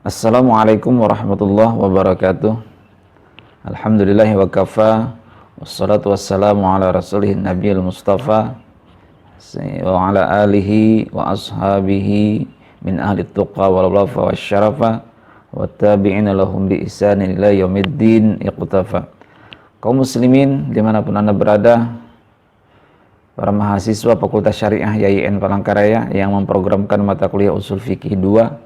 Assalamualaikum warahmatullahi wabarakatuh. Alhamdulillah wa kafa. Wassalatu wassalamu ala rasulih nabiyil mustafa wa ala alihi wa ashabihi min ahli tuqa wal wafa wasyarafa wa tabi'ina lahum bi ihsanin ila yaumiddin iqtafa. Kaum muslimin dimanapun anda berada, para mahasiswa Fakultas Syariah YIN Palangkaraya yang memprogramkan mata kuliah Ushul Fikih 2,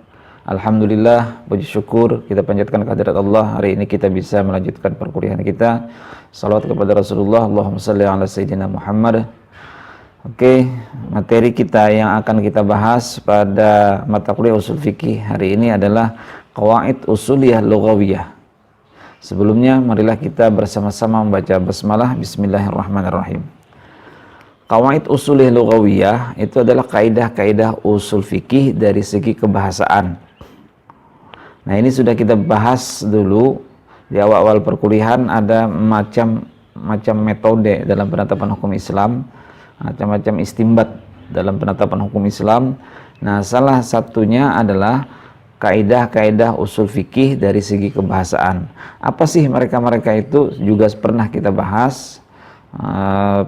alhamdulillah, puji syukur kita panjatkan kehadirat Allah. Hari ini kita bisa melanjutkan perkuliahan kita. Salawat kepada Rasulullah, Allahumma salli ala Sayyidina Muhammad. Oke, materi kita yang akan kita bahas pada mata kuliah Ushul Fikih hari ini adalah Qawaid Ushuliyah Lughawiyah. Sebelumnya, marilah kita bersama-sama membaca basmalah. Bismillahirrahmanirrahim. Qawaid Ushuliyah Lughawiyah itu adalah kaidah-kaidah usul fikih dari segi kebahasaan. Nah, ini sudah kita bahas dulu di awal-awal perkuliahan. Ada macam metode dalam penetapan hukum Islam, macam-macam istimbat dalam penetapan hukum Islam. Nah, salah satunya adalah kaidah-kaidah usul fikih dari segi kebahasaan. Apa sih mereka-mereka itu juga pernah kita bahas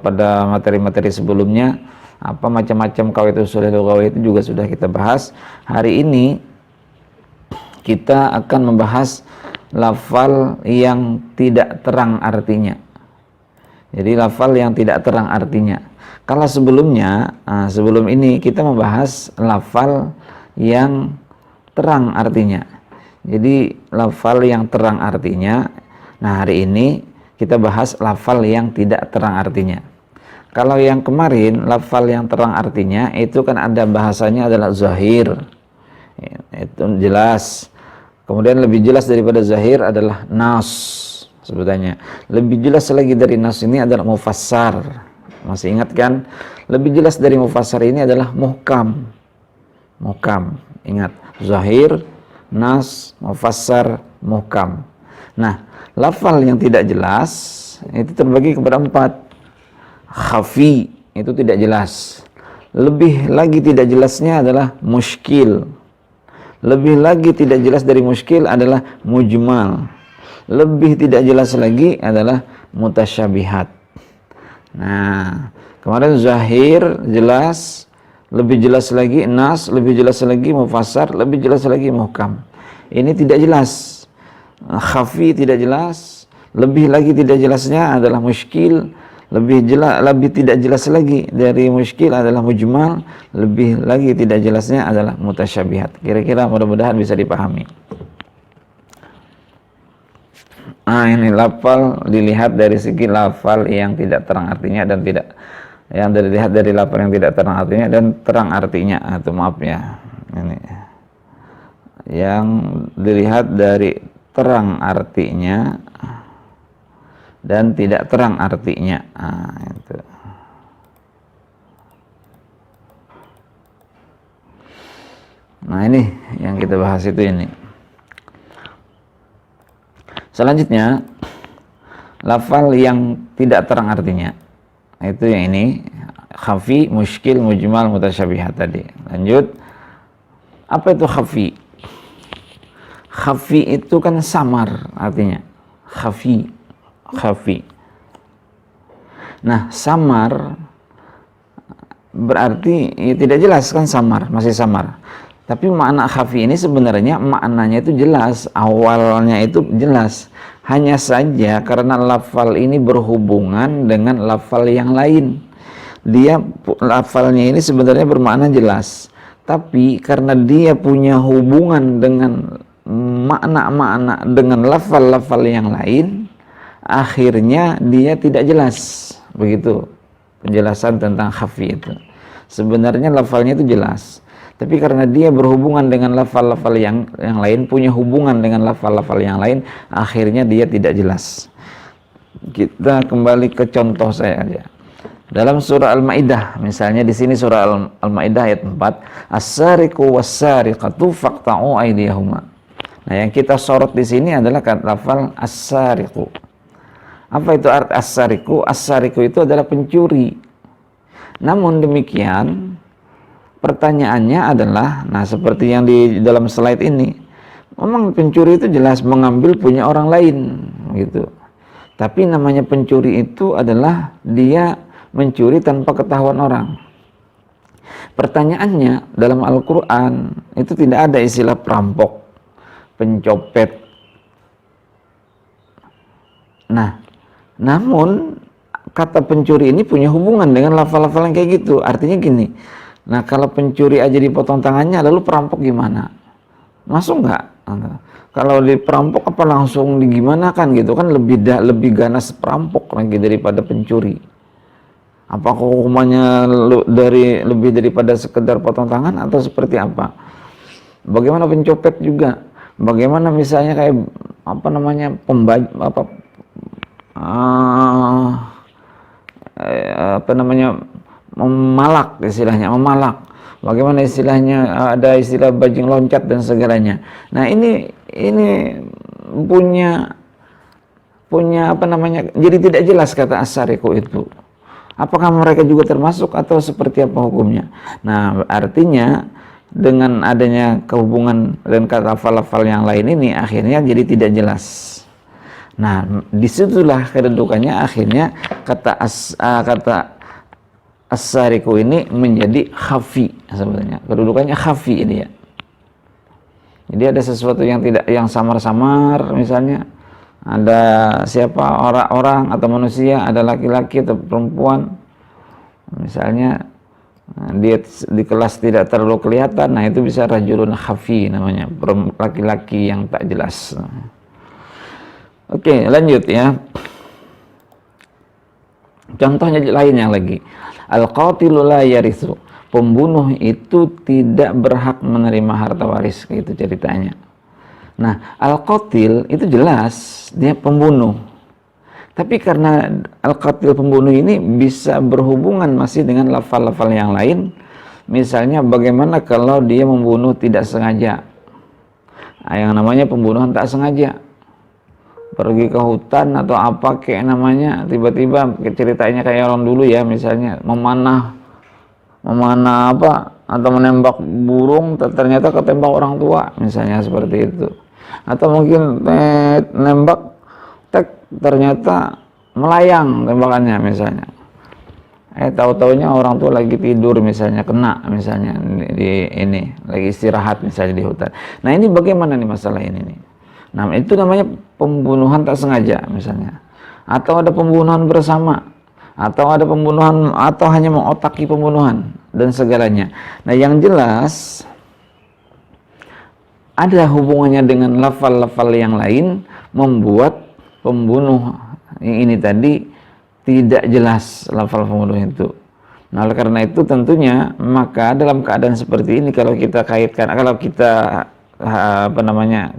pada materi-materi sebelumnya. Apa macam-macam qawaid ushuliyah lughawiyah itu juga sudah kita bahas. Hari ini kita akan membahas lafal yang tidak terang artinya. Jadi lafal yang tidak terang artinya. Kalau sebelumnya, sebelum ini kita membahas lafal yang terang artinya. Jadi lafal yang terang artinya. Nah, hari ini kita bahas lafal yang tidak terang artinya. Kalau yang kemarin lafal yang terang artinya itu kan ada bahasanya adalah zahir. Itu jelas. Kemudian lebih jelas daripada zahir adalah nas sebutannya. Lebih jelas lagi dari nas ini adalah mufassar. Masih ingat kan? Lebih jelas dari mufassar ini adalah muhkam. Muhkam. Ingat, zahir, nas, mufassar, muhkam. Nah, lafal yang tidak jelas itu terbagi kepada 4. Khafi itu tidak jelas. Lebih lagi tidak jelasnya adalah muskil. Lebih lagi tidak jelas dari muskil adalah mujmal. Lebih tidak jelas lagi adalah mutasyabihat. Nah, kemarin zahir jelas, lebih jelas lagi nas, lebih jelas lagi mufassar, lebih jelas lagi muhkam. Ini tidak jelas. Khafi tidak jelas. Lebih lagi tidak jelasnya adalah muskil. Lebih tidak jelas lagi dari muskil adalah mujmal. Lebih lagi tidak jelasnya adalah mutasyabihat. Kira-kira mudah-mudahan bisa dipahami. Nah, ini lafal dilihat dari segi lafal yang tidak terang artinya dan tidak, yang dilihat dari lafal yang tidak terang artinya dan terang artinya. Atau maaf ya, ini yang dilihat dari terang artinya dan tidak terang artinya. Itu. Nah, ini yang kita bahas itu ini. Selanjutnya, lafal yang tidak terang artinya. Itu yang ini, khafi, muskil, mujmal, mutasyabihat tadi. Lanjut. Apa itu khafi? Khafi itu kan samar artinya. Khafi. Nah, samar berarti ya tidak jelas kan, samar, masih samar. Tapi makna khafi ini sebenarnya maknanya itu jelas, awalnya itu jelas. Hanya saja karena lafal ini berhubungan dengan lafal yang lain. Lafalnya ini sebenarnya bermakna jelas. Tapi karena dia punya hubungan dengan makna-makna dengan lafal-lafal yang lain, akhirnya dia tidak jelas. Begitu penjelasan tentang khafi itu. Sebenarnya lafalnya itu jelas, tapi karena dia berhubungan dengan lafal-lafal yang lain, punya hubungan dengan lafal-lafal yang lain, akhirnya dia tidak jelas. Kita kembali ke contoh saya aja. Dalam surah Al-Maidah, misalnya di sini surah Al-Maidah ayat 4, as-sariqu was-sariqatu faqta'u aydiyahuma. Nah, yang kita sorot di sini adalah lafal as-sariqu. Apa itu arti as-sariqu? As-sariqu itu adalah pencuri. Namun demikian, pertanyaannya adalah, nah seperti yang di dalam slide ini, Memang pencuri itu jelas mengambil punya orang lain gitu. Tapi namanya pencuri itu adalah dia mencuri tanpa ketahuan orang. Pertanyaannya, dalam Al-Quran itu tidak ada istilah perampok, pencopet. Nah, namun kata pencuri ini punya hubungan dengan lafal-lafal yang kayak gitu. Artinya gini, nah kalau pencuri aja dipotong tangannya, lalu perampok gimana? Masuk nggak? Kalau di perampok apa langsung digimana kan gitu kan, lebih ganas perampok lagi daripada pencuri. Apakah hukumannya lebih daripada sekedar potong tangan atau seperti apa? Bagaimana pencopet juga? Bagaimana misalnya kayak apa namanya memalak, istilahnya memalak. Bagaimana istilahnya, ada istilah bajing loncat dan segalanya. Nah ini punya apa namanya, jadi tidak jelas kata As-Sariqu itu. Apakah mereka juga termasuk atau seperti apa hukumnya? Nah, artinya dengan adanya kehubungan dan kata lafal-lafal yang lain ini akhirnya jadi tidak jelas. Nah, disitulah kedudukannya akhirnya kata As-Sariqu ini menjadi khafi sebenarnya. Kedudukannya khafi ini ya. Jadi ada sesuatu yang samar-samar, misalnya ada siapa orang atau manusia, ada laki-laki atau perempuan, misalnya dia di kelas tidak terlalu kelihatan, nah itu bisa rajulun khafi namanya, laki-laki yang tak jelas. Oke, lanjut ya. Contohnya lainnya lagi, al-qatilu la yarithu, pembunuh itu tidak berhak menerima harta waris, gitu ceritanya. Nah, al-qatil itu jelas dia pembunuh. Tapi karena al-qatil pembunuh ini bisa berhubungan masih dengan lafal-lafal yang lain. Misalnya bagaimana kalau dia membunuh tidak sengaja. Nah, yang namanya pembunuhan tak sengaja. Pergi ke hutan atau apa kayak namanya, tiba-tiba ceritanya kayak orang dulu ya, misalnya memanah apa atau menembak burung, ternyata ketembak orang tua, misalnya seperti itu. Atau mungkin nembak ternyata melayang tembakannya misalnya. Tahu-taunya orang tua lagi tidur misalnya, kena misalnya di ini lagi istirahat misalnya di hutan. Nah, ini bagaimana nih masalah ini nih? Nah, itu namanya pembunuhan tak sengaja misalnya. Atau ada pembunuhan bersama, atau ada pembunuhan, atau hanya mengotaki pembunuhan dan segalanya. Nah, yang jelas ada hubungannya dengan lafal-lafal yang lain membuat pembunuh ini tadi tidak jelas lafal pembunuh itu. Nah, oleh karena itu tentunya maka dalam keadaan seperti ini kalau kita kaitkan, kalau kita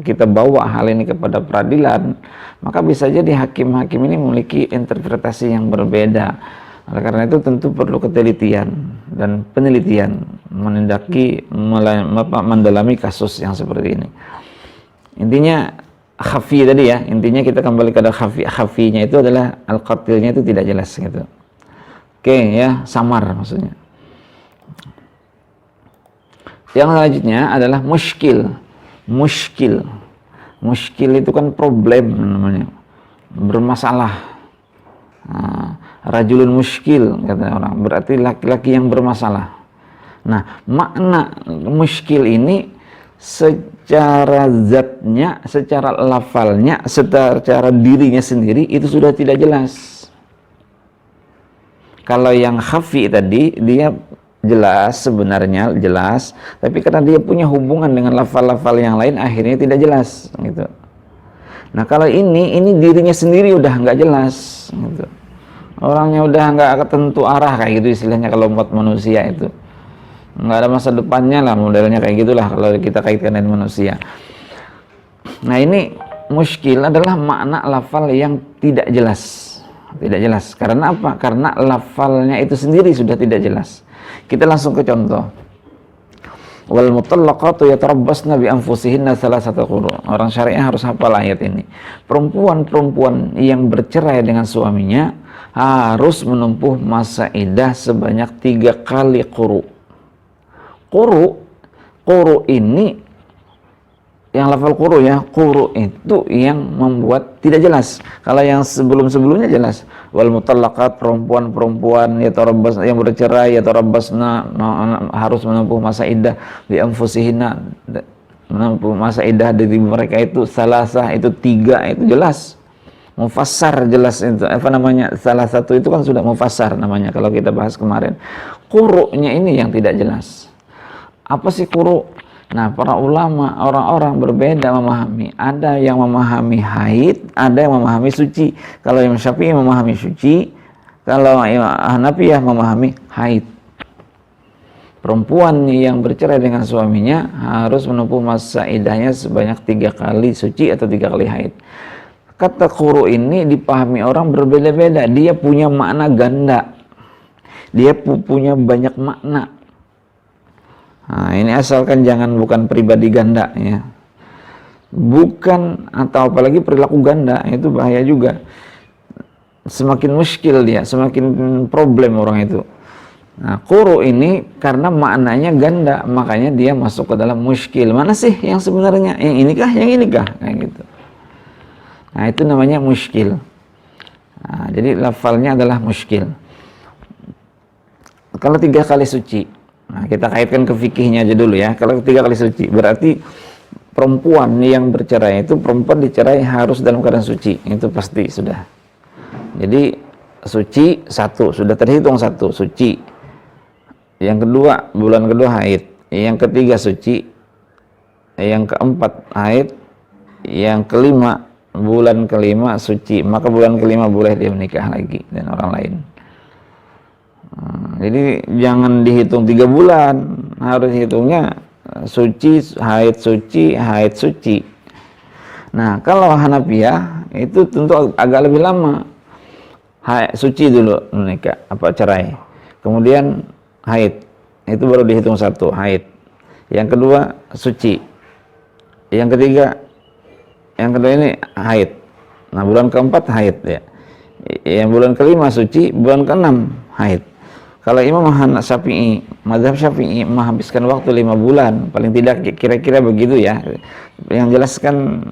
kita bawa hal ini kepada peradilan, maka bisa jadi hakim-hakim ini memiliki interpretasi yang berbeda. Oleh karena itu tentu perlu ketelitian dan penelitian mendalami kasus yang seperti ini. Intinya khafi tadi ya, intinya kita kembali ke khafinya itu adalah al-qatilnya itu tidak jelas gitu. Oke ya, samar maksudnya. Yang selanjutnya adalah muskil. Muskil itu kan problem namanya, bermasalah. Rajulun muskil kata orang, berarti laki-laki yang bermasalah. Nah, makna muskil ini secara zatnya, secara lafalnya, secara dirinya sendiri itu sudah tidak jelas. Kalau yang khafi tadi dia jelas, sebenarnya jelas, tapi karena dia punya hubungan dengan lafal-lafal yang lain akhirnya tidak jelas gitu. Nah, kalau ini dirinya sendiri udah nggak jelas gitu. Orangnya udah nggak ketentu arah kayak gitu istilahnya kalau buat manusia itu. Nggak ada masa depannya lah, modelnya kayak gitulah kalau kita kaitkan dengan manusia. Nah, ini muskil adalah makna lafal yang tidak jelas. Tidak jelas. Karena apa? Karena lafalnya itu sendiri sudah tidak jelas. Kita langsung ke contoh. Wal mutallaqatu yatarabbasna bi anfusihinna thalathata quru. Orang syariah harus hafal ayat ini. Perempuan-perempuan yang bercerai dengan suaminya harus menempuh masa iddah sebanyak 3 kali quru. Quru ini yang lafal quru ya, quru itu yang membuat tidak jelas. Kalau yang sebelum-sebelumnya jelas. Wal mutallaqat, perempuan-perempuan yang bercerai yatarabbasna harus menempuh masa iddah bi anfusihinna, menempuh masa iddah dari mereka itu salasah, itu 3, itu jelas. Mufassar jelas itu. Apa namanya? Salah satu itu kan sudah mufassar namanya kalau kita bahas kemarin. Quru-nya ini yang tidak jelas. Apa sih quru? Nah, para ulama, orang-orang berbeda memahami. Ada yang memahami haid, ada yang memahami suci. Kalau Imam Syafi'i memahami suci, kalau Imam Hanafiyah memahami haid. Perempuan yang bercerai dengan suaminya harus menempuh masa iddahnya sebanyak 3 kali suci atau 3 kali haid. Kata quru ini dipahami orang berbeda-beda. Dia punya makna ganda. Dia punya banyak makna. Nah, ini asalkan bukan pribadi ganda ya. Bukan atau apalagi perilaku ganda, itu bahaya juga. Semakin muskil dia, semakin problem orang itu. Nah, quru ini karena maknanya ganda, makanya dia masuk ke dalam muskil. Mana sih yang sebenarnya? Yang inikah, yang inikah? Kayak gitu. Nah, itu namanya muskil. Nah, jadi lafalnya adalah muskil. Kalau 3 kali suci, nah, kita kaitkan ke fikihnya aja dulu ya. Kalau 3 kali suci, berarti perempuan yang bercerai itu, perempuan dicerai harus dalam keadaan suci. Itu pasti sudah. Jadi suci 1, sudah terhitung 1 suci. Yang kedua, bulan kedua haid. Yang ketiga suci. Yang keempat haid. Yang kelima, bulan kelima suci. Maka bulan kelima boleh dia menikah lagi dengan orang lain. Jadi jangan dihitung 3 bulan, harus hitungnya suci, haid suci, haid suci. Nah, kalau Hanafiyah itu tentu agak lebih lama. Haid suci dulu menikah, cerai. Kemudian haid, itu baru dihitung 1 haid. Yang kedua suci. Yang kedua ini haid. Nah, bulan keempat haid ya. Yang bulan kelima suci, bulan keenam haid. Kalau Imam Syafi'i, mazhab Syafi'i menghabiskan waktu 5 bulan, paling tidak kira-kira begitu ya. Yang jelaskan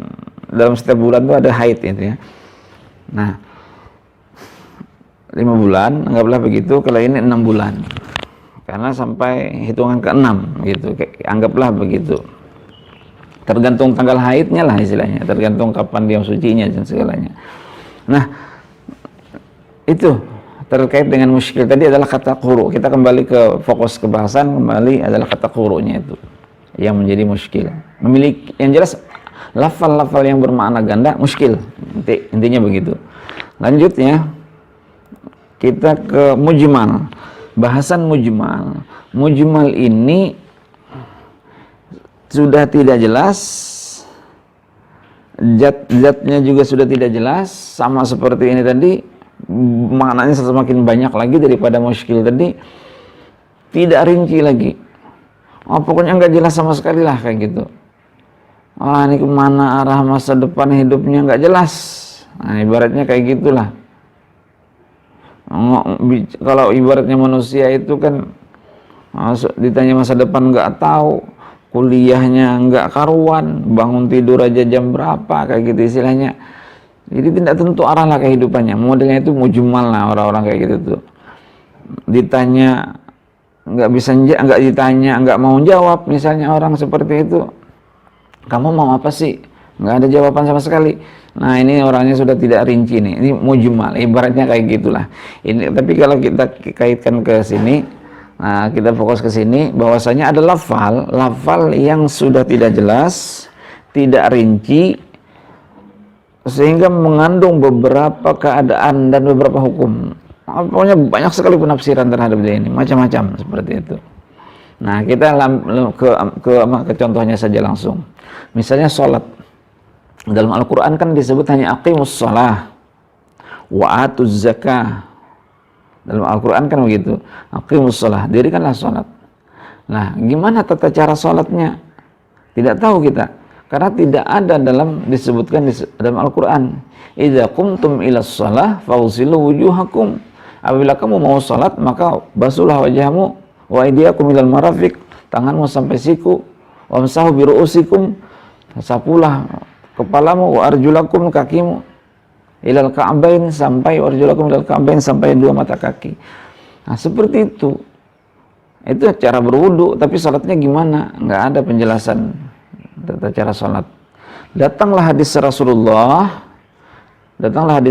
dalam setiap bulan itu ada haid itu ya. Nah, 5 bulan, anggaplah begitu. Kalau ini 6 bulan, karena sampai hitungan ke-6 gitu, anggaplah begitu. Tergantung tanggal haidnya lah istilahnya, tergantung kapan dia sucinya dan segalanya. Nah, itu terkait dengan muskil tadi adalah kata quru. Kita kembali ke fokus kebahasan, kembali adalah kata qurunya itu yang menjadi muskil. Memiliki yang jelas lafal-lafal yang bermakna ganda muskil. Intinya begitu. Lanjutnya kita ke mujmal. Bahasan mujmal. Mujmal ini sudah tidak jelas, zat-zatnya juga sudah tidak jelas, sama seperti ini tadi. Maknanya semakin banyak lagi daripada muskil tadi, tidak rinci lagi. Oh, pokoknya nggak jelas sama sekali lah kayak gitu. Ini kemana arah masa depan hidupnya nggak jelas. Nah, ibaratnya kayak gitulah. Kalau ibaratnya manusia itu kan ditanya masa depan nggak tahu, kuliahnya nggak karuan, bangun tidur aja jam berapa kayak gitu istilahnya. Jadi tidak tentu arah lah kehidupannya. Modelnya itu mujmal lah orang-orang kayak gitu tuh. Ditanya nggak ditanya, nggak mau jawab. Misalnya orang seperti itu, kamu mau apa sih? Nggak ada jawaban sama sekali. Nah, ini orangnya sudah tidak rinci nih. Ini mujmal, ibaratnya kayak gitulah. Ini tapi kalau kita kaitkan ke sini, nah kita fokus ke sini, bahwasanya ada lafal yang sudah tidak jelas, tidak rinci, sehingga mengandung beberapa keadaan dan beberapa hukum. Pokoknya banyak sekali penafsiran terhadap dia ini, macam-macam seperti itu. Nah, kita ke contohnya saja langsung. Misalnya sholat. Dalam Al-Quran kan disebut hanya aqimus sholah wa atuz zakah. Dalam Al-Quran kan begitu. Aqimus sholah, dirikanlah sholat. Nah, gimana tata cara sholatnya? Tidak tahu kita. Karena tidak ada disebutkan dalam Al-Quran. Idza qumtum ila shalah faghsilu wujuhakum. Apabila kamu mau salat, maka basuhlah wajahmu wa aydiyakum ilal marafiq, tanganmu sampai siku, wamsahu bi ru'usikum, sapulah kepalamu, wa arjulakum, kakimu, ilal ka'bain, sampai wa arjulakum ilal ka'bain, sampai 2 mata kaki. Nah, seperti itu. Itu cara berwudu, tapi salatnya gimana? Nggak ada penjelasan tata cara salat. Datanglah hadis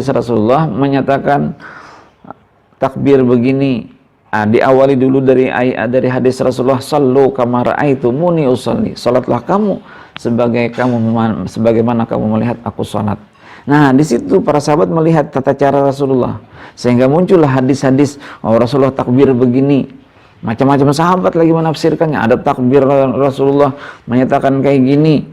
Rasulullah menyatakan takbir begini. Diawali dulu dari hadis Rasulullah, sallu kama ra'aitumuni usolli, salatlah kamu sebagaimana kamu melihat aku salat. Nah, di situ para sahabat melihat tata cara Rasulullah, sehingga muncullah hadis-hadis, Rasulullah takbir begini. Macam-macam sahabat lagi menafsirkannya. Ada takbir Rasulullah menyatakan kayak gini,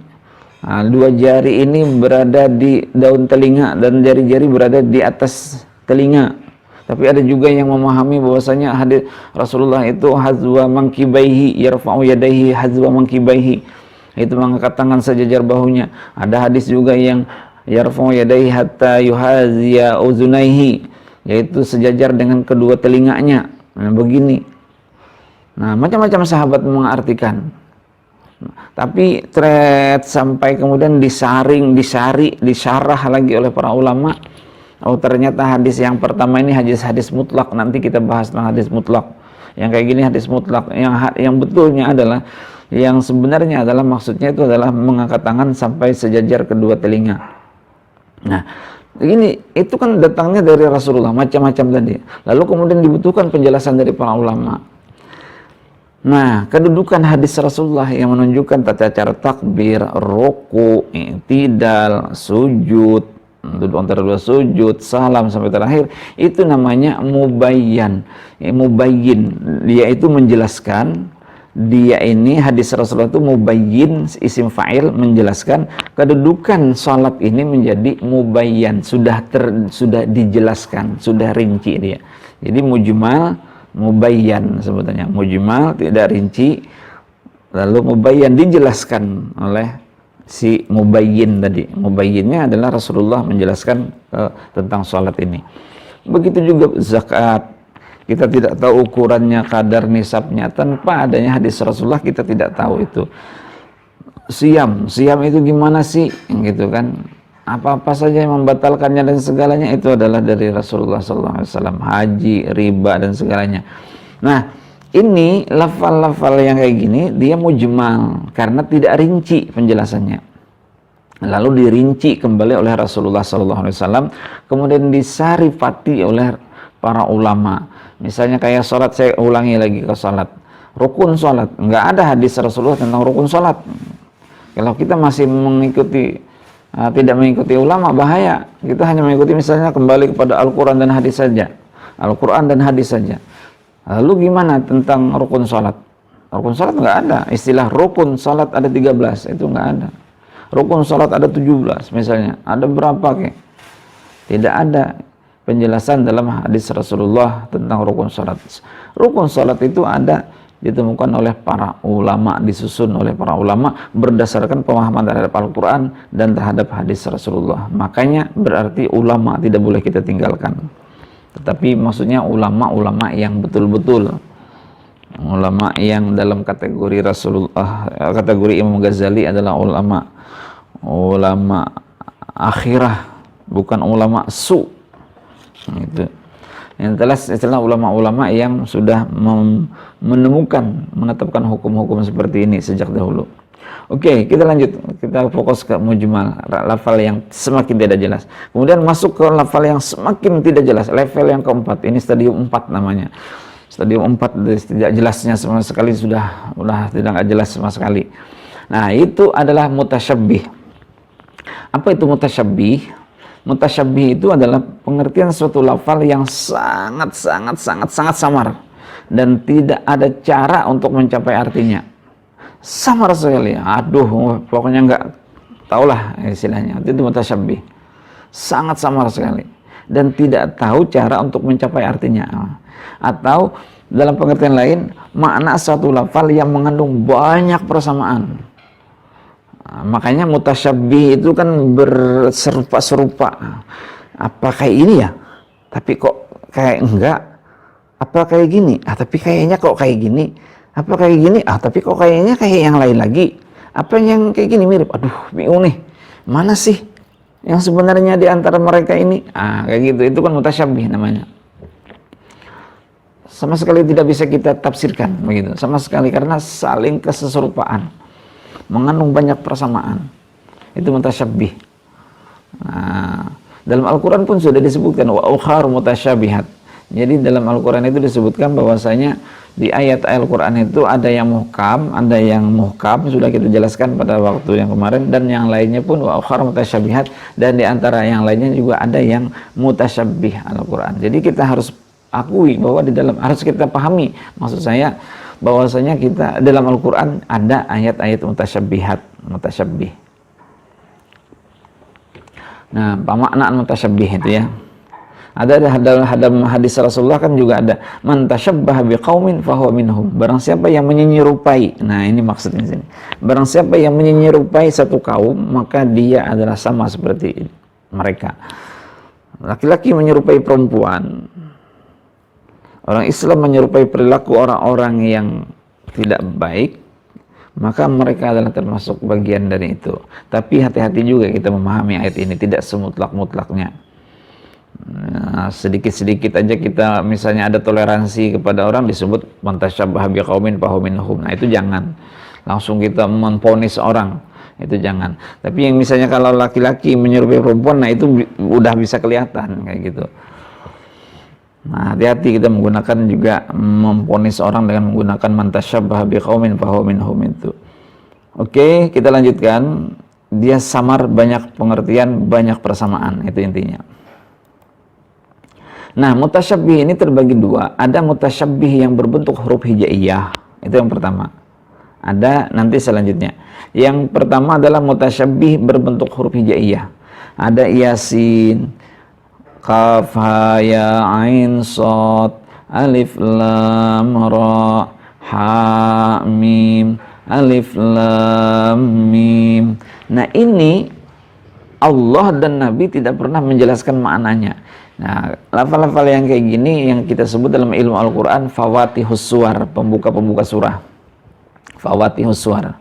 2 jari ini berada di daun telinga dan jari-jari berada di atas telinga. Tapi ada juga yang memahami bahwasanya hadis Rasulullah itu hazwa mankibaihi, yarfa'u yadaihi hazwa mankibaihi, itu mengangkat tangan sejajar bahunya. Ada hadis juga yang yarfa'u yadaihi hatta yuhaziya uzunaihi, yaitu sejajar dengan kedua telinganya. Nah, begini. Nah, macam-macam sahabat mengartikan. Tapi sampai kemudian disarah lagi oleh para ulama. Oh, ternyata hadis yang pertama ini hadis mutlak. Nanti kita bahas tentang hadis mutlak. Yang kayak gini hadis mutlak. Yang betulnya adalah, yang sebenarnya adalah maksudnya itu adalah mengangkat tangan sampai sejajar kedua telinga. Nah, ini itu kan datangnya dari Rasulullah, macam-macam tadi. Lalu kemudian dibutuhkan penjelasan dari para ulama. Nah, kedudukan hadis Rasulullah yang menunjukkan tata cara takbir, ruku, i'tidal, sujud, duduk antara 2 sujud, salam sampai terakhir, itu namanya mubayyan. Mubayyin, dia itu menjelaskan, dia ini hadis Rasulullah itu mubayyin, isim fa'il, menjelaskan kedudukan salat ini menjadi mubayyan, sudah dijelaskan, sudah rinci dia. Jadi mujmal, mubayyan sebetulnya. Mujmal tidak rinci, lalu mubayyan dijelaskan oleh si mubayyin tadi. Mubayyinnya adalah Rasulullah menjelaskan tentang sholat ini. Begitu juga zakat. Kita tidak tahu ukurannya, kadar nisabnya, tanpa adanya hadis Rasulullah kita tidak tahu itu. Siam itu gimana sih, gitu kan? Apa-apa saja yang membatalkannya dan segalanya itu adalah dari Rasulullah SAW. Haji, riba dan segalanya. Nah, ini lafal-lafal yang kayak gini dia mujmal karena tidak rinci penjelasannya. Lalu dirinci kembali oleh Rasulullah SAW, kemudian disarifati oleh para ulama. Misalnya kayak sholat, saya ulangi lagi ke sholat. Rukun sholat, nggak ada hadis Rasulullah tentang rukun sholat. Kalau kita masih tidak mengikuti ulama, bahaya. Kita hanya mengikuti misalnya kembali kepada Al-Quran dan hadis saja. Al-Quran dan hadis saja. Lalu gimana tentang rukun sholat? Rukun sholat nggak ada. Istilah rukun sholat ada 13, itu nggak ada. Rukun sholat ada 17 misalnya. Ada berapa kek? Tidak ada penjelasan dalam hadis Rasulullah tentang rukun sholat. Rukun sholat itu ada, ditemukan oleh para ulama, disusun oleh para ulama berdasarkan pemahaman terhadap Al-Quran dan terhadap hadis Rasulullah. Makanya berarti ulama tidak boleh kita tinggalkan. Tetapi maksudnya ulama-ulama yang betul-betul, ulama yang dalam kategori Rasulullah, kategori Imam Ghazali adalah ulama akhirah, bukan ulama su. Gitu. Yang jelas istilah ulama-ulama yang sudah menetapkan hukum-hukum seperti ini sejak dahulu. Oke, kita lanjut. Kita fokus ke mujmal, lafal yang semakin tidak jelas. Kemudian masuk ke lafal yang semakin tidak jelas, level yang keempat. Ini stadium 4 namanya. Stadium 4 tidak jelasnya sama sekali, sudah tidak jelas sama sekali. Nah, itu adalah mutasyabbih. Apa itu mutasyabbih? Mutasyabbih itu adalah pengertian suatu lafal yang sangat samar dan tidak ada cara untuk mencapai artinya. Samar sekali. Aduh, pokoknya nggak tahulah istilahnya. Itu mutasyabbih. Sangat samar sekali dan tidak tahu cara untuk mencapai artinya. Atau dalam pengertian lain, makna suatu lafal yang mengandung banyak persamaan. Makanya mutasyabbih itu kan berserupa-serupa. Apa kayak ini ya? Tapi kok kayak enggak? Apa kayak gini? Tapi kayaknya kok kayak gini? Apa kayak gini? Tapi kok kayaknya kayak yang lain lagi? Apa yang kayak gini mirip? Aduh, bingung nih. Mana sih yang sebenarnya di antara mereka ini? Kayak gitu. Itu kan mutasyabih namanya. Sama sekali tidak bisa kita tafsirkan begitu. Sama sekali, karena saling keseserupaan, mengandung banyak persamaan. Itu mutasyabih. Dalam Al-Quran pun sudah disebutkan wa ukhar mutasyabihat. Jadi dalam Al-Quran itu disebutkan bahwasanya di ayat Al-Quran itu ada yang muhkam, ada yang muhkam, sudah kita jelaskan pada waktu yang kemarin, dan yang lainnya pun wa ukhar mutasyabihat, dan di antara yang lainnya juga ada yang mutasyabih Al-Quran. Jadi kita harus akui bahwa di dalam, harus kita pahami, maksud saya bahwasanya kita dalam Al-Quran ada ayat-ayat mutasyabihat, mutasyabih. Nah, pemaknaan mutasyabih itu ya. Ada dalam hadis Rasulullah kan juga ada man tasyabbaha biqaumin fahuwa minhum. Barang siapa yang menyerupai. Nah, ini maksudnya sini. Barang siapa yang menyerupai satu kaum, maka dia adalah sama seperti mereka. Laki-laki menyerupai perempuan. Orang Islam menyerupai perilaku orang-orang yang tidak baik, maka mereka adalah termasuk bagian dari itu. Tapi hati-hati juga kita memahami ayat ini, tidak semutlak-mutlaknya. Nah, sedikit-sedikit aja kita misalnya ada toleransi kepada orang, disebut man tasyabbaha biqaumin fahuwa minhum. Nah, itu jangan langsung kita memvonis orang, itu jangan. Tapi yang misalnya kalau laki-laki menyerupai perempuan, nah itu udah bisa kelihatan kayak gitu. Nah, hati-hati kita menggunakan juga memvonis orang dengan menggunakan man tasyabbaha biqaumin fahuwa minhum itu. Oke, kita lanjutkan. Dia samar, banyak pengertian, banyak persamaan, itu intinya. Nah, mutasyabih ini terbagi dua. Ada mutasyabih yang berbentuk huruf hijaiyah. Itu yang pertama. Ada nanti selanjutnya. Yang pertama adalah mutasyabih berbentuk huruf hijaiyah. Ada Yasin, Qaf, Ha, Ya, Ain, Shad, Alif, Lam, Ra, Ha, Mim, Alif, Lam, Mim. Nah, ini Allah dan Nabi tidak pernah menjelaskan maknanya. Nah, lafal-lafal yang kayak gini yang kita sebut dalam ilmu Al-Quran fawatihus suwar, pembuka-pembuka surah. Fawatihus suwar,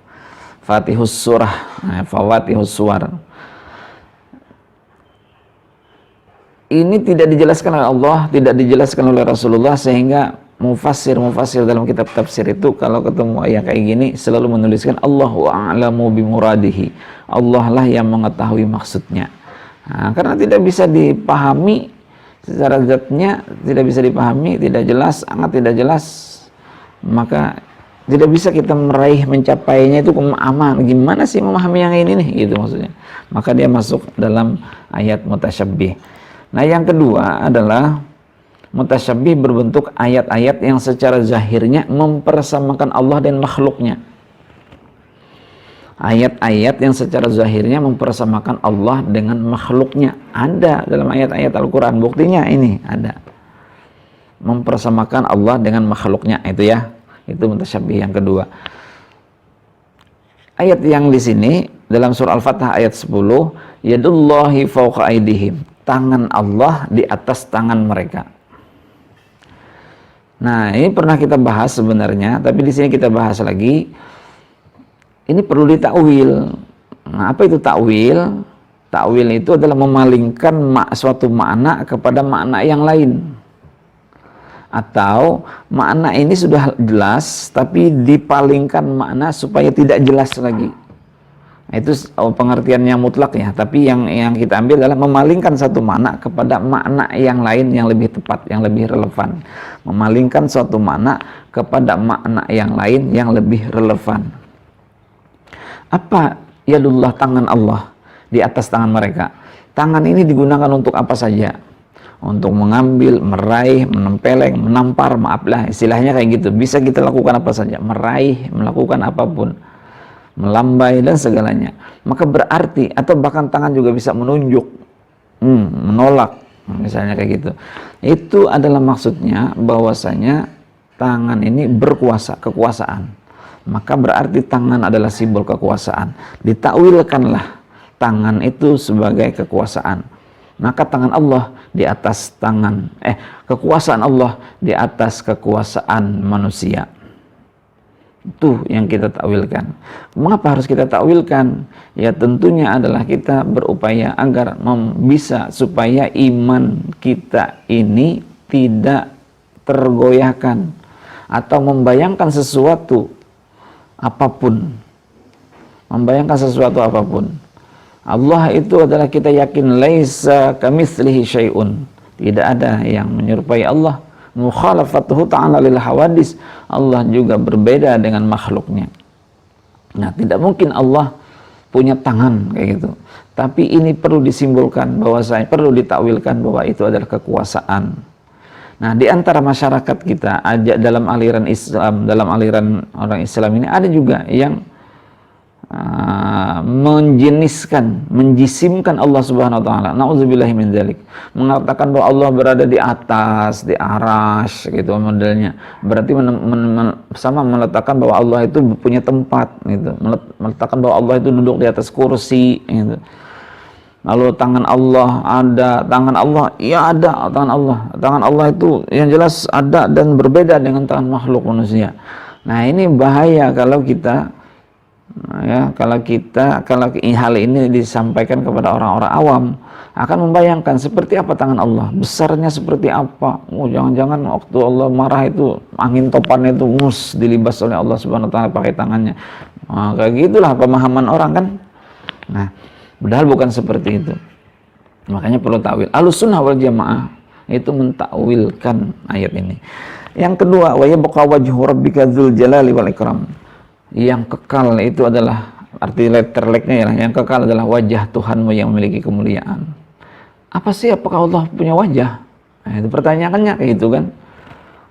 fatihus surah, fawatihus suwar. Ini tidak dijelaskan oleh Allah, tidak dijelaskan oleh Rasulullah, sehingga mufassir dalam kitab tafsir itu kalau ketemu ayat kayak gini selalu menuliskan Allahu a'lamu bimuradihi. Allah lah yang mengetahui maksudnya. Nah, karena tidak bisa dipahami secara zatnya, tidak bisa dipahami, tidak jelas, sangat tidak jelas, maka tidak bisa kita meraih mencapainya itu aman. Gimana sih memahami yang ini nih, gitu maksudnya. Maka dia masuk dalam ayat mutasyabih. Nah, yang kedua adalah mutasyabih berbentuk ayat-ayat yang secara zahirnya mempersamakan Allah dan makhluknya. Ayat-ayat yang secara zahirnya mempersamakan Allah dengan makhluknya. Ada dalam ayat-ayat Al-Quran. Buktinya ini ada. Mempersamakan Allah dengan makhluknya. Itu ya. Itu mutasyabih yang kedua. Ayat yang di sini dalam surah Al-Fatah ayat 10. Yadullahi fawqa aydihim. Tangan Allah di atas tangan mereka. Nah, ini pernah kita bahas sebenarnya. Tapi di sini kita bahas lagi. Ini perlu ditakwil. Nah, apa itu takwil? Takwil itu adalah memalingkan suatu makna kepada makna yang lain. Atau makna ini sudah jelas, tapi dipalingkan makna supaya tidak jelas lagi. Nah, itu pengertian yang mutlak ya. Tapi yang kita ambil adalah memalingkan satu makna kepada makna yang lain yang lebih tepat, yang lebih relevan. Memalingkan suatu makna kepada makna yang lain yang lebih relevan. Apa yadullah, tangan Allah di atas tangan mereka? Tangan ini digunakan untuk apa saja? Untuk mengambil, meraih, menempeleng, menampar, maaflah, istilahnya kayak gitu. Bisa kita lakukan apa saja, meraih, melakukan apapun, melambai dan segalanya. Maka berarti, atau bahkan tangan juga bisa menunjuk, menolak, misalnya kayak gitu. Itu adalah maksudnya bahwasanya tangan ini berkuasa, kekuasaan. Maka berarti tangan adalah simbol kekuasaan. Ditakwilkanlah tangan itu sebagai kekuasaan. Maka tangan Allah di atas kekuasaan Allah di atas kekuasaan manusia. Itu yang kita takwilkan. Mengapa harus kita takwilkan? Ya tentunya adalah kita berupaya agar bisa supaya iman kita ini tidak tergoyahkan atau membayangkan sesuatu apapun. Membayangkan sesuatu apapun. Allah itu adalah kita yakin laisa kamitslihi syai'un. Tidak ada yang menyerupai Allah. Mukhalafatuhu ta'ala lil hawadis. Allah juga berbeda dengan makhluknya. Nah, tidak mungkin Allah punya tangan kayak gitu. Tapi ini perlu disimbolkan bahwasanya perlu ditakwilkan bahwa itu adalah kekuasaan. Nah, di antara masyarakat kita aja dalam aliran Islam, dalam aliran orang Islam ini ada juga yang menjeniskan, menjisimkan Allah Subhanahu wa taala. Nauzubillahi min dzalik. Mengatakan bahwa Allah berada di atas, di arasy gitu modelnya. Berarti sama meletakkan bahwa Allah itu punya tempat gitu. Meletakkan bahwa Allah itu duduk di atas kursi gitu. Lalu tangan Allah ada, tangan Allah ya ada, tangan Allah. Tangan Allah itu yang jelas ada dan berbeda dengan tangan makhluk manusia. Nah, ini bahaya kalau kita kalau hal ini disampaikan kepada orang-orang awam, akan membayangkan seperti apa tangan Allah, besarnya seperti apa. Jangan-jangan waktu Allah marah itu angin topan itu dilibas oleh Allah Subhanahu wa taala pakai tangannya. Kayak gitulah pemahaman orang kan. Nah, padahal bukan seperti itu. Makanya perlu takwil. Ahlussunnah wal Jamaah itu mentakwilkan ayat ini. Yang kedua, wa yabqa wajhu rabbika dzul jalali wal ikram. Yang kekal itu adalah arti letterleknya ya, yang kekal adalah wajah Tuhanmu yang memiliki kemuliaan. Apa sih, apakah Allah punya wajah? Nah, itu pertanyaannya kayak gitu kan.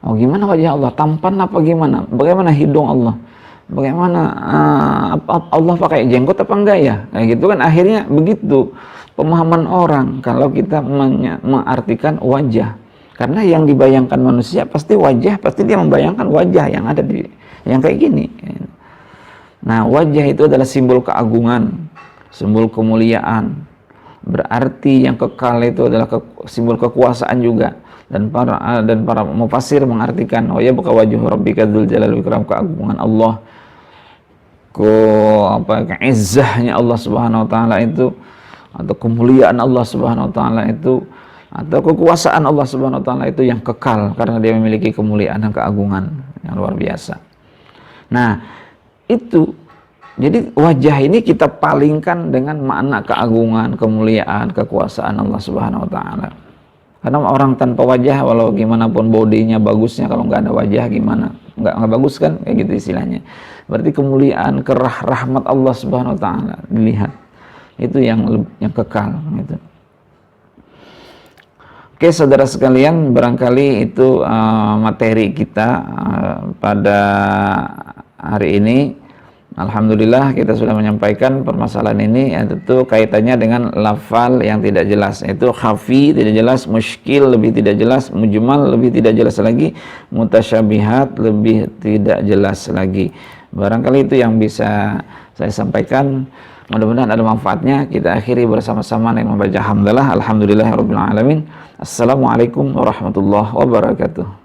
Oh, gimana wajah Allah? Tampan apa gimana? Bagaimana hidung Allah? Bagaimana Allah pakai jenggot apa enggak ya? Kayak gitu kan, akhirnya begitu pemahaman orang kalau kita mengartikan wajah. Karena yang dibayangkan manusia pasti wajah, pasti dia membayangkan wajah yang ada di yang kayak gini. Nah, wajah itu adalah simbol keagungan, simbol kemuliaan. Berarti yang kekal itu adalah simbol kekuasaan juga. Dan para mufassir mengartikan wa yabqa wajhu rabbika dzul jalali wal ikram, keagungan Allah, keizzahnya Allah Subhanahu wa taala itu, atau kemuliaan Allah Subhanahu wa taala itu, atau kekuasaan Allah Subhanahu wa taala itu yang kekal karena dia memiliki kemuliaan dan keagungan yang luar biasa. Nah, itu jadi wajah ini kita palingkan dengan makna keagungan, kemuliaan, kekuasaan Allah Subhanahu wa taala. Karena orang tanpa wajah walau gimana pun bodinya bagusnya, kalau nggak ada wajah gimana? Nggak bagus kan, kayak gitu istilahnya. Berarti kemuliaan, rahmat Allah Subhanahu wa taala dilihat. Itu yang kekal gitu. Oke, saudara sekalian, barangkali itu materi kita pada hari ini. Alhamdulillah kita sudah menyampaikan permasalahan ini, tentu kaitannya dengan lafal yang tidak jelas, yaitu khafi tidak jelas, muskil lebih tidak jelas, mujmal lebih tidak jelas lagi, mutasyabihat lebih tidak jelas lagi. Barangkali itu yang bisa saya sampaikan. Mudah-mudahan ada manfaatnya. Kita akhiri bersama-sama dengan membaca hamdalah. Alhamdulillahirabbil alamin. Assalamualaikum warahmatullahi wabarakatuh.